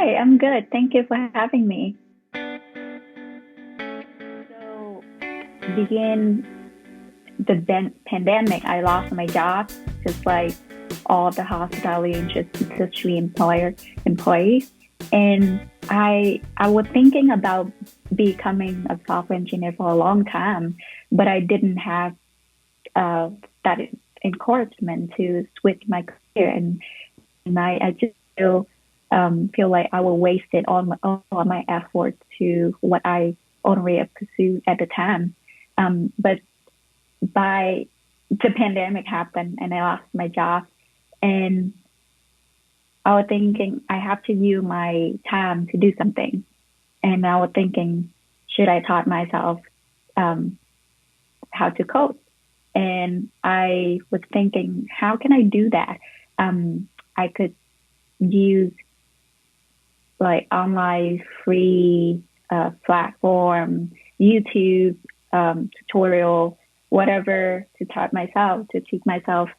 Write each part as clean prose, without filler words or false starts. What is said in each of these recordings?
Hi, I'm good. Thank you for having me. So, begin pandemic, I lost my job, just like all the hospitality industry employees, and I was thinking about becoming a software engineer for a long time, but I didn't have that encouragement to switch my career, and I just feel like I will waste it all my effort to what I already pursued at the time. But by the pandemic happened and I lost my job, and I was thinking I have to use my time to do something. And I was thinking, should I taught myself um, how to code? And I was thinking, how can I do that? I could use like online free platform, YouTube tutorial, whatever to taught myself to teach myself.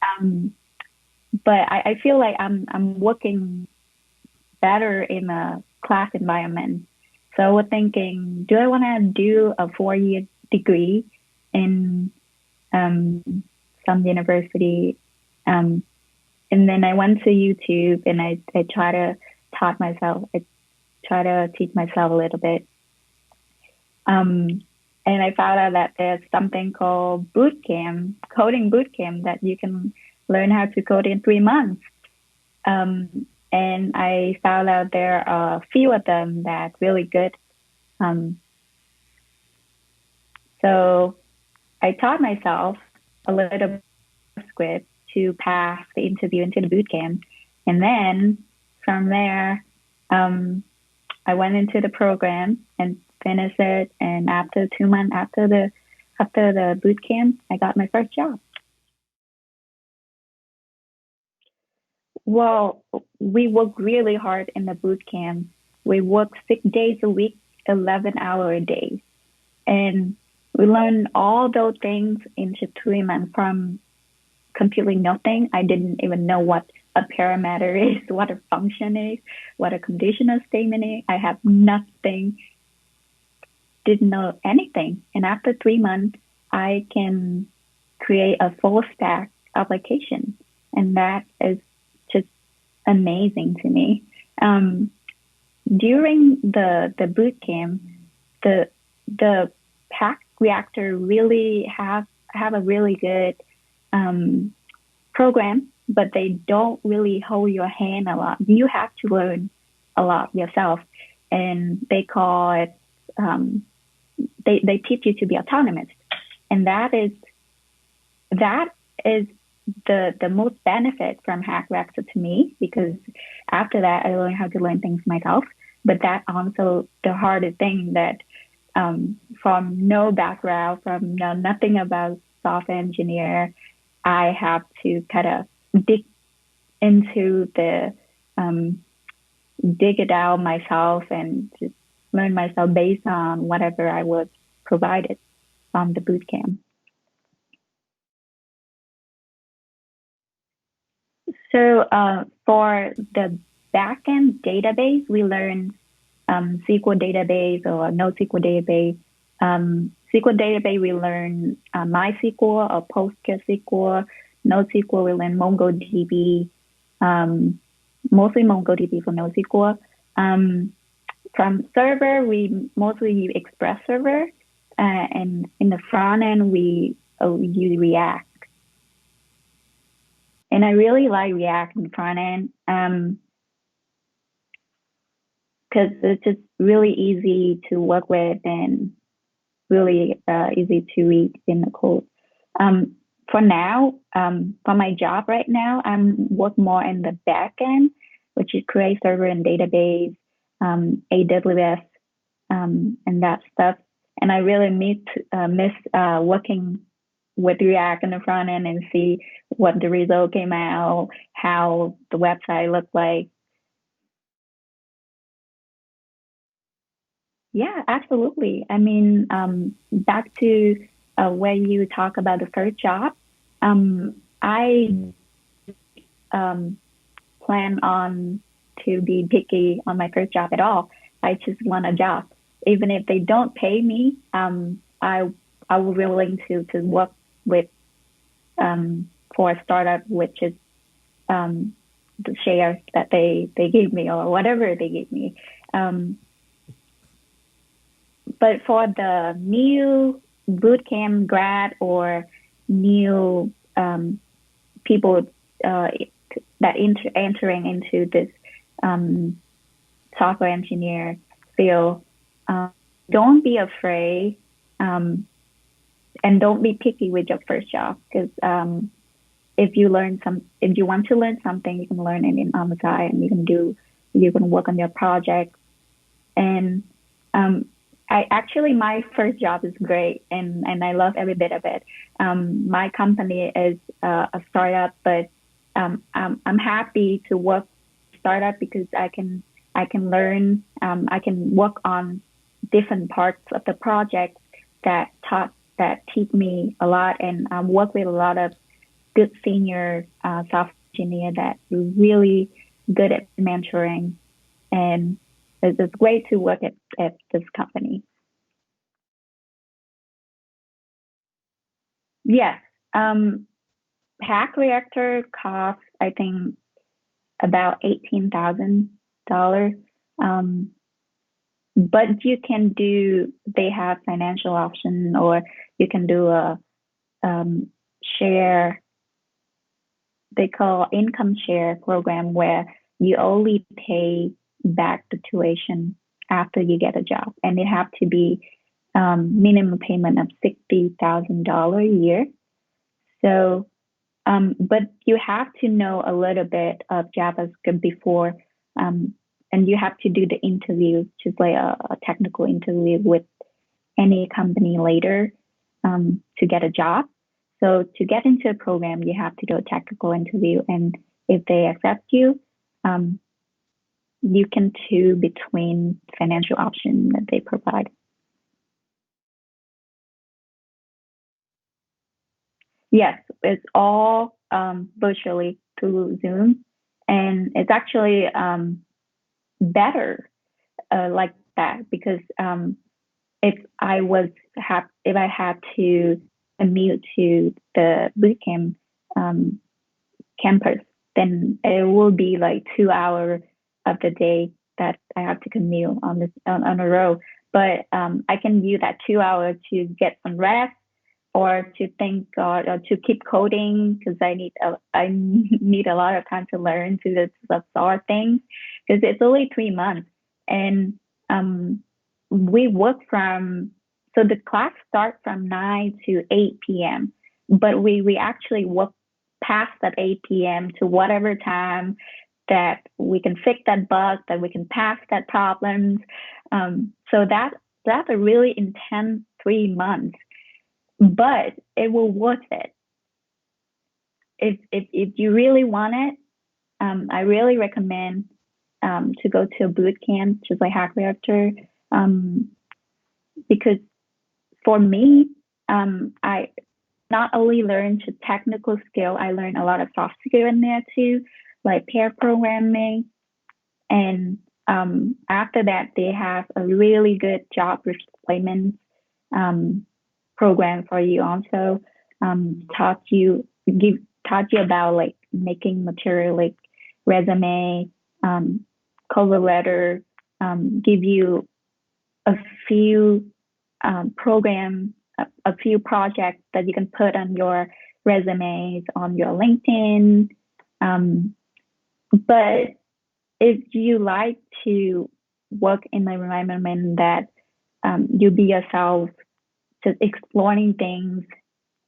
Um, but I feel like I'm working better in a class environment. So I was thinking, do I want to do a 4 year degree in some university? Um, and then I went to YouTube and I try to I try to teach myself a little bit. Um, and I found out that there's something called bootcamp, coding bootcamp, that you can learn how to code in 3 months. And I found out there are a few of them that really good. Um, so I taught myself a little script to pass the interview into the bootcamp. And then from there, um, I went into the program and finished it. And after 2 months after the boot camp, I got my first job. Well, we worked really hard in the boot camp. We worked 6 days a week, 11 hour a day, and we learned all those things in just 3 months from completely nothing. I didn't even know what a parameter is, what a function is, what a conditional statement is. I have nothing, didn't know anything. And after 3 months, I can create a full stack application. And that is just amazing to me. Um, During the boot camp, the the Hack Reactor really have a really good um, program, but they don't really hold your hand a lot. You have to learn a lot yourself, and they call it um, they teach you to be autonomous, and that is the most benefit from Hack Reactor to me, because after that I learned how to learn things myself. But that also the hardest thing, that from no background, from nothing about software engineer, I have to kind of into the um, dig it out myself and just learn myself based on whatever I was provided from the boot camp. So for the backend database, we learn SQL database or NoSQL database. SQL database, we learn MySQL or PostgreSQL. NoSQL, we learn MongoDB, um, mostly MongoDB for NoSQL. From server, we mostly use Express Server, and in the front end, we use React. And I really like React in the front end because it's just really easy to work with and really easy to read in the code. Um, for now, for my job right now, I'm work more in the back end, which is create server and database, AWS, and that stuff. And I really miss working with React in the front end and see what the result came out, how the website looked like. Yeah, absolutely. I mean, back to where you talk about the first job, I plan on to be picky on my first job at all. I just want a job, even if they don't pay me. I was willing to work with for a startup, which is the shares that they gave me or whatever they gave me. Um, but for the new bootcamp grad or new people that entering into this um, software engineer field, don't be afraid and don't be picky with your first job because if you want to learn something, you can learn it on the side, and you can work on your project. And my first job is great, and I love every bit of it. My company is a startup, but I'm happy to work startup because I can learn, I can work on different parts of the project that teach me a lot, and work with a lot of good senior software engineer that are really good at mentoring, and it's great to work at this company. Yes, Hack Reactor costs I think about $18,000. Um, but you can do they have financial option, or you can do a um, share, they call income share program, where you only pay back the tuition after you get a job, and it have to be minimum payment of $60,000 a year. So, but you have to know a little bit of JavaScript before, um, and you have to do the interview, just like a technical interview with any company later to get a job. So to get into a program, you have to do a technical interview, and if they accept you, um, you can choose between financial option that they provide. Yes, it's all virtually through Zoom, and it's actually better like that because if if I had to commute to the bootcamp um, campus, then it will be like 2 hours of the day that I have to commute on a road. But I can use that 2 hours to get some rest or to think or to keep coding because I need a lot of time to learn to start things because it's only 3 months, and um, we work from so the class starts from 9 to 8 p.m. but we actually work past that 8 p.m. to whatever time that we can fix that bug, that we can pass that problems. So that's a really intense 3 months, but it will worth it. If you really want it, I really recommend to go to a boot camp, just like Hack Reactor, um, because for me, I not only learned the technical skill, I learned a lot of soft skill in there too, like pair programming. And after that, they have a really good job placement um, program for you. Also, taught you give taught you about like making material like resume, um, cover letter, give you a few program, a few projects that you can put on your resumes on your LinkedIn. Um, but if you like to work in an environment that you be yourself, just exploring things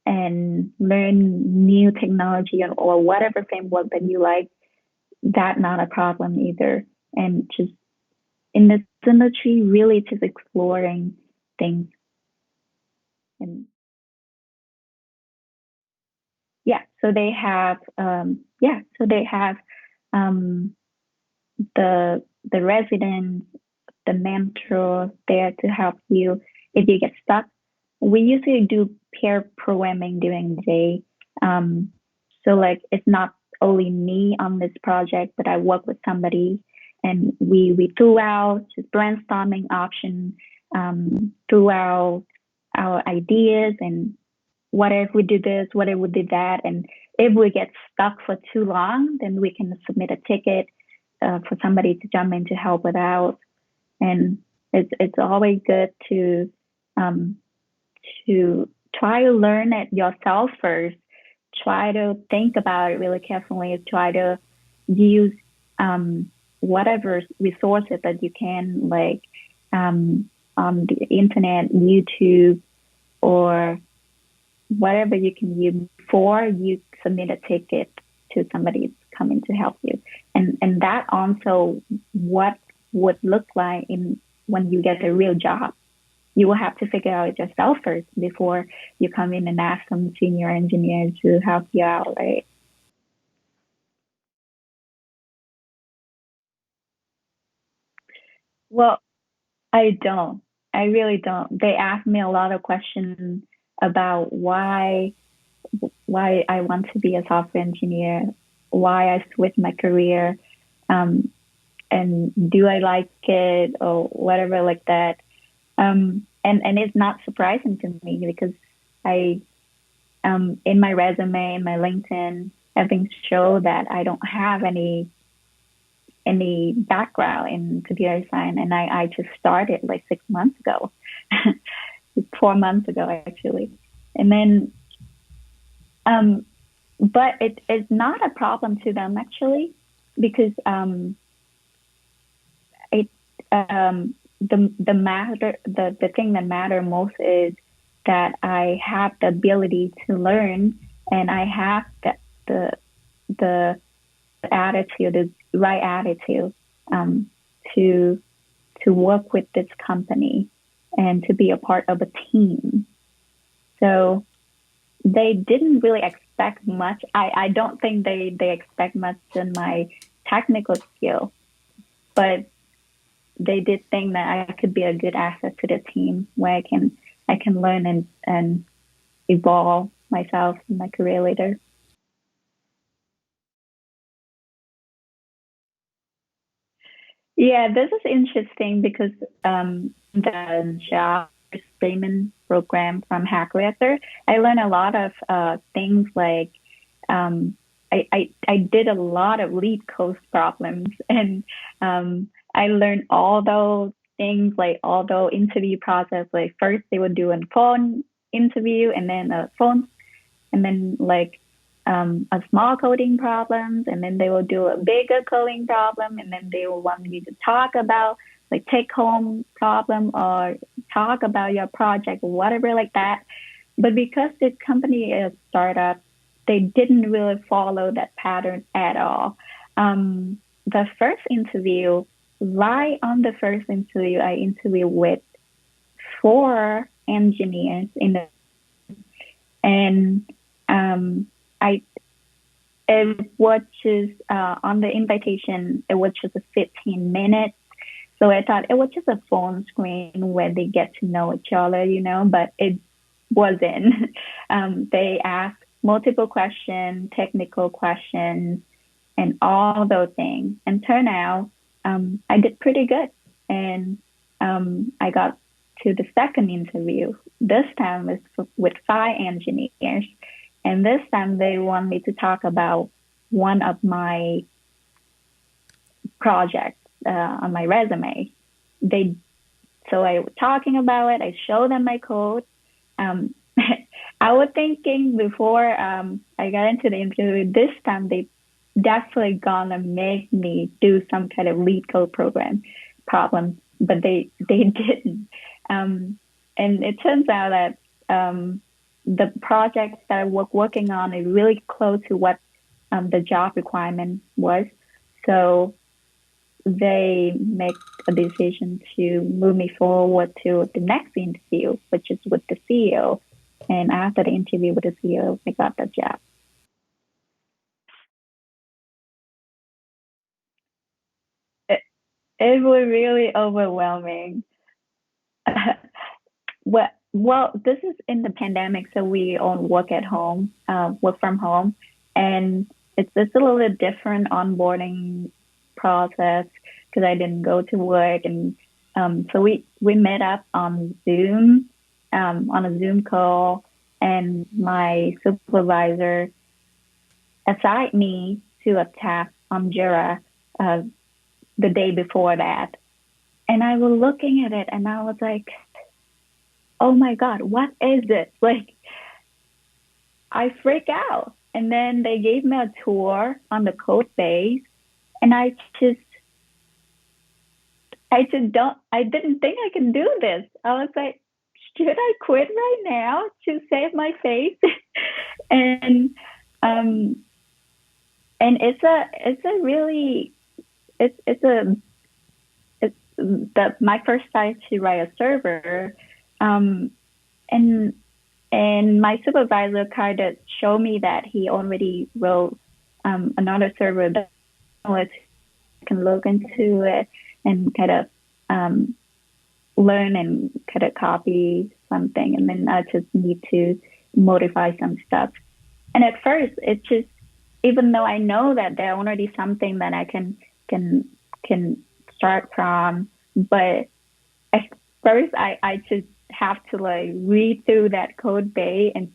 and learn new technology or whatever framework that you like, that not a problem either. And just in this industry, really just exploring things. And so they have um, the residents, the mentor there to help you if you get stuck. We usually do pair programming during the day. So like it's not only me on this project, but I work with somebody and we threw out just brainstorming options, threw out our ideas, and what if we do this, what if we did that, and if we get stuck for too long, then we can submit a ticket for somebody to jump in to help it out. And it's always good um, to try to learn it yourself first. Try to think about it really carefully. Try to use whatever resources that you can, like on the internet, YouTube, or whatever you can use before you submit a ticket to somebody coming to help you. And that also what would look like in when you get a real job. You will have to figure out it yourself first before you come in and ask some senior engineer to help you out, right? Well, I don't. I really don't. They ask me a lot of questions about why I want to be a software engineer, why I switched my career, um, and do I like it or whatever like that. And it's not surprising to me because I in my resume, in my LinkedIn, having show that I don't have any background in computer science, and I just started like 6 months ago, 4 months ago actually, and then but it is not a problem to them actually because it the thing that matter most is that I have the ability to learn and I have the the attitude, the right attitude um, to work with this company and to be a part of a team. So they didn't really expect much. I don't think they expect much in my technical skill, but they did think that I could be a good asset to the team where I can learn and evolve myself in my career later. Yeah, this is interesting because the job payment program from Hack Reactor, I learned a lot of things like um, I did a lot of lead code problems and I learned all those things like all the interview process. Like first they would do a phone interview and then a phone and then like a small coding problems, and then they will do a bigger coding problem, and then they will want you to talk about like take home problem or talk about your project, whatever like that. But because this company is a startup, they didn't really follow that pattern at all. The first interview, right on the first interview, I interviewed with four engineers in the and I it was just on the invitation, it was just a 15 minutes. So I thought it was just a phone screen where they get to know each other, but it wasn't. They asked multiple questions, technical questions, and all those things. And turn out I did pretty good. And I got to the second interview. This time with five engineers. And this time they want me to talk about one of my projects on my resume. They so I was talking about it. I showed them my code. Um, I was thinking before I got into the interview this time they definitely gonna make me do some kind of lead code program problem, but they didn't. And it turns out that the project that I was working on is really close to what the job requirement was. So they make a decision to move me forward to the next interview, which is with the CEO. And after the interview with the CEO, I got the job. It, it was really overwhelming. Well, this is in the pandemic, so we all work at home, work from home, and it's a little bit different onboarding process because I didn't go to work, and so we met up on a Zoom call, and my supervisor assigned me to a task on Jira uh, the day before that, and I was looking at it, and I was like, "Oh my God, what is it?" Like I freak out. And then they gave me a tour on the code base, and just I didn't think I can do this. I was like, should I quit right now to save my face? and um and it's a really it's a it's the my first time to write a server. Um and my supervisor kind of showed me that he already wrote another server that I can look into it and kind of um learn and kind of copy something, and then I just need to modify some stuff. And at first, it just, even though I know that there's already something that I can can start from, but at first I just have to like read through that code base and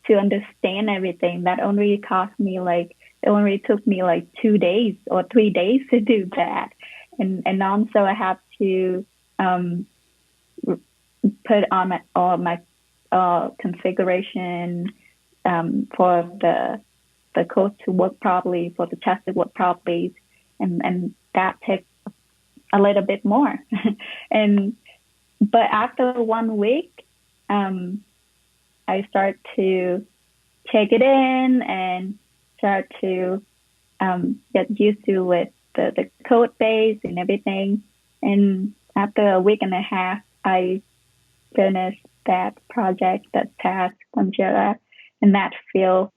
to understand everything. That only cost me like it only took me like 2 days or 3 days to do that, and also I have to um put on all my configuration for the code to work properly, for the test to work properly, and that takes a little bit more. and but after 1 week, um, I start to take it in and start to get used to with the code base and everything. And after a week and a half, I finish that project, that task on Jira, and that feel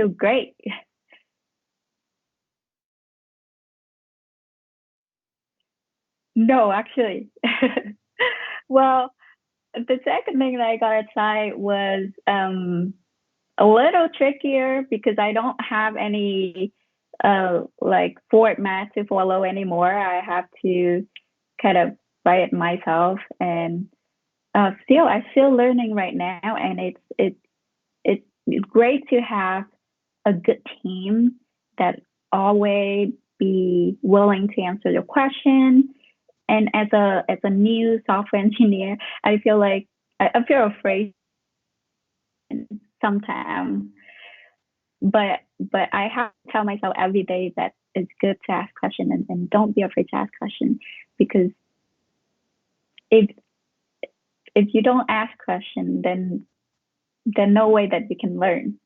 great. No, actually. Well, the second thing that I got to try was a little trickier because I don't have any like format to follow anymore. I have to kind of write it myself, and I'm still learning right now, and it's great to have a good team that always be willing to answer your question. And as a new software engineer, I feel like I feel afraid sometimes, but I have to tell myself every day that it's good to ask questions, and don't be afraid to ask questions, because if if you don't ask questions, then there's no way that you can learn.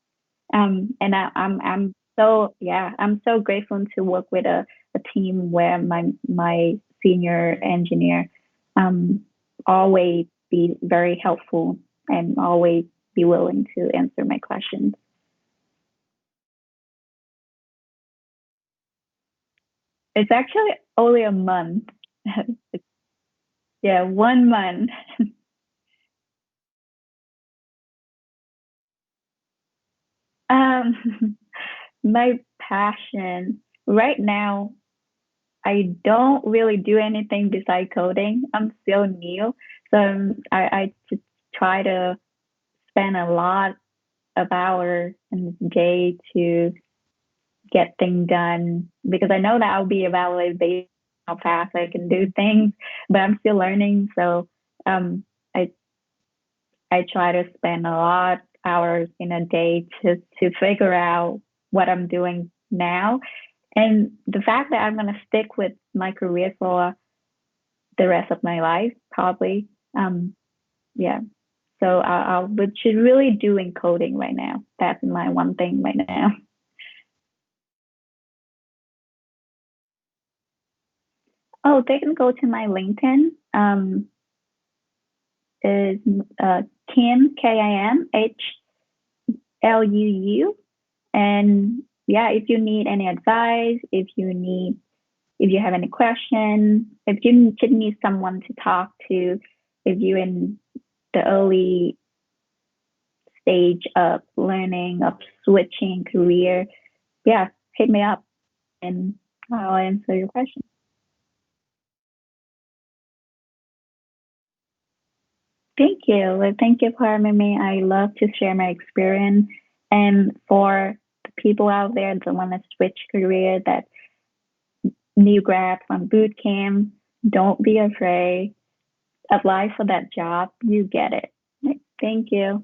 And I'm so yeah, I'm so grateful to work with a team where my senior engineer um always be very helpful and always be willing to answer my questions. It's actually only a month. Yeah, 1 month. Um, my passion right now, I don't really do anything besides coding. I'm still new, so I just try to spend a lot of hours in the day to get things done, because I know that I'll be evaluated based on how fast I can do things, but I'm still learning. So um, I I try to spend a lot of hours in a day to figure out what I'm doing now. And the fact that I'm going to stick with my career for the rest of my life, probably. Yeah. So but should really doing coding right now. That's my one thing right now. Oh, they can go to my LinkedIn. Is uh, Kim KIMHLUU. And yeah, if you need any advice, if you have any question, if you should need someone to talk to, if you're in the early stage of learning, of switching career, yeah, hit me up and I'll answer your question. Thank you. Well, thank you for having me. I love to share my experience. And for the people out there that want to switch career, that new grad from boot camp, don't be afraid. Apply for that job. You get it. Thank you.